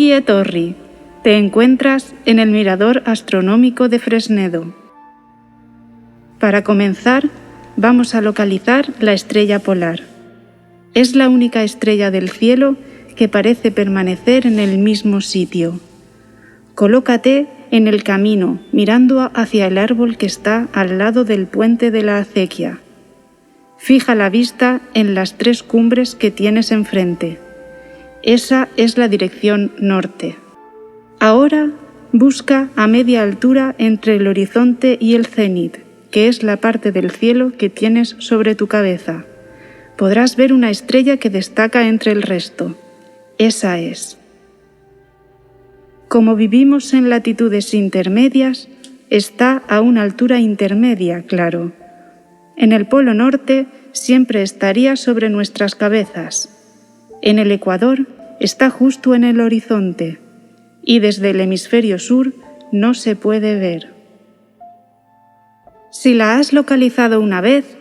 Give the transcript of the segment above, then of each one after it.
Ongi e Torri. Te encuentras en el Mirador Astronómico de Fresnedo. Para comenzar, vamos a localizar la estrella polar. Es la única estrella del cielo que parece permanecer en el mismo sitio. Colócate en el camino, mirando hacia el árbol que está al lado del puente de la acequia. Fija la vista en las 3 cumbres que tienes enfrente. Esa es la dirección norte. Ahora busca a media altura entre el horizonte y el cenit, que es la parte del cielo que tienes sobre tu cabeza. Podrás ver una estrella que destaca entre el resto. Esa es. Como vivimos en latitudes intermedias, está a una altura intermedia, claro. En el Polo Norte siempre estaría sobre nuestras cabezas. En el Ecuador está justo en el horizonte y desde el hemisferio sur no se puede ver. Si la has localizado una vez,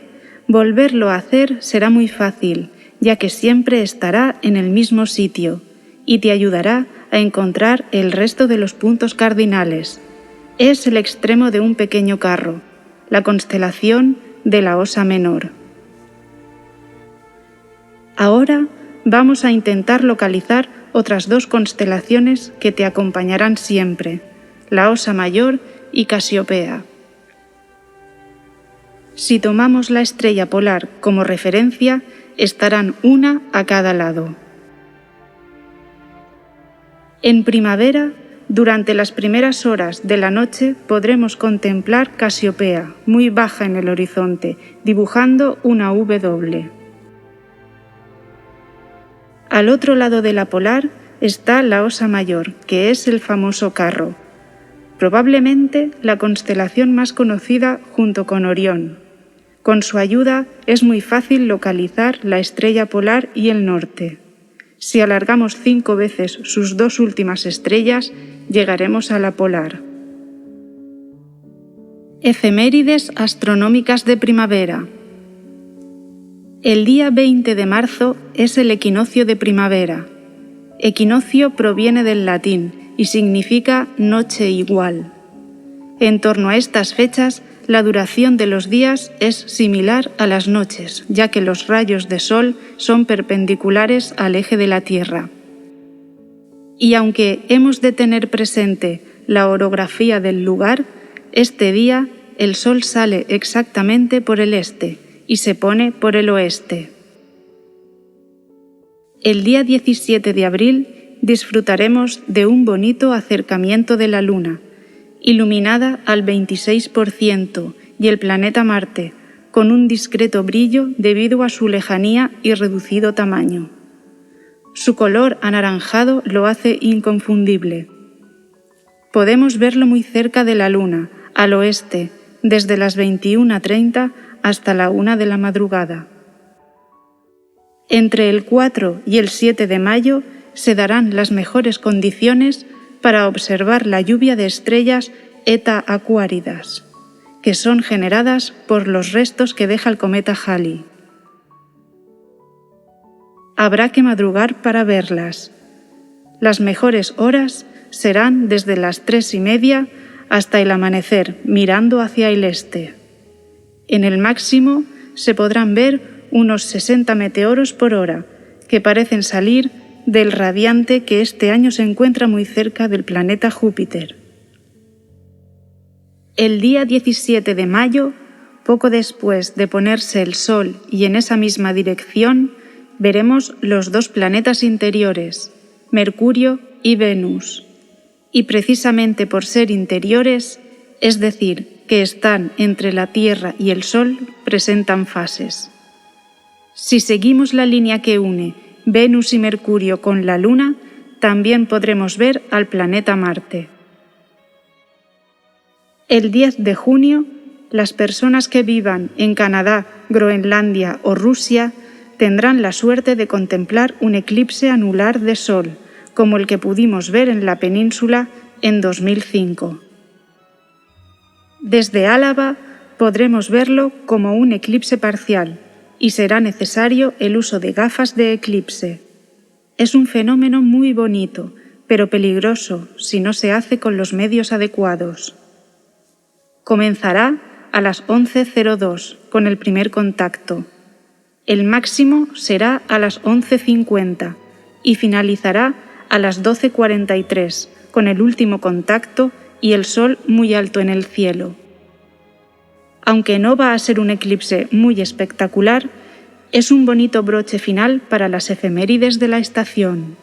volverlo a hacer será muy fácil, ya que siempre estará en el mismo sitio y te ayudará a encontrar el resto de los puntos cardinales. Es el extremo de un pequeño carro, la constelación de la Osa Menor. Ahora vamos a intentar localizar otras 2 constelaciones que te acompañarán siempre, la Osa Mayor y Casiopea. Si tomamos la estrella polar como referencia, estarán una a cada lado. En primavera, durante las primeras horas de la noche, podremos contemplar Casiopea, muy baja en el horizonte, dibujando una W. Al otro lado de la polar está la Osa Mayor, que es el famoso carro, probablemente la constelación más conocida junto con Orión. Con su ayuda es muy fácil localizar la estrella polar y el norte. Si alargamos 5 veces sus 2 últimas estrellas, llegaremos a la polar. Efemérides astronómicas de primavera. El día 20 de marzo es el equinoccio de primavera. Equinoccio proviene del latín y significa noche igual. En torno a estas fechas, la duración de los días es similar a las noches, ya que los rayos de sol son perpendiculares al eje de la Tierra. Y aunque hemos de tener presente la orografía del lugar, este día el sol sale exactamente por el este y se pone por el oeste. El día 17 de abril disfrutaremos de un bonito acercamiento de la Luna, iluminada al 26%, y el planeta Marte, con un discreto brillo debido a su lejanía y reducido tamaño. Su color anaranjado lo hace inconfundible. Podemos verlo muy cerca de la Luna, al oeste, desde las 21:30 hasta la 1 de la madrugada. Entre el 4 y el 7 de mayo se darán las mejores condiciones para observar la lluvia de estrellas Eta Aquáridas, que son generadas por los restos que deja el cometa Halley. Habrá que madrugar para verlas. Las mejores horas serán desde las 3:30 hasta el amanecer, mirando hacia el este. En el máximo se podrán ver unos 60 meteoros por hora, que parecen salir del radiante que este año se encuentra muy cerca del planeta Júpiter. El día 17 de mayo, poco después de ponerse el Sol y en esa misma dirección, veremos los 2 planetas interiores, Mercurio y Venus. Y precisamente por ser interiores, es decir, que están entre la Tierra y el Sol, presentan fases. Si seguimos la línea que une Venus y Mercurio con la Luna, también podremos ver al planeta Marte. El 10 de junio, las personas que vivan en Canadá, Groenlandia o Rusia tendrán la suerte de contemplar un eclipse anular de Sol, como el que pudimos ver en la península en 2005. Desde Álava podremos verlo como un eclipse parcial, y será necesario el uso de gafas de eclipse. Es un fenómeno muy bonito, pero peligroso si no se hace con los medios adecuados. Comenzará a las 11:02 con el primer contacto. El máximo será a las 11:50 y finalizará a las 12:43 con el último contacto y el sol muy alto en el cielo. Aunque no va a ser un eclipse muy espectacular, es un bonito broche final para las efemérides de la estación.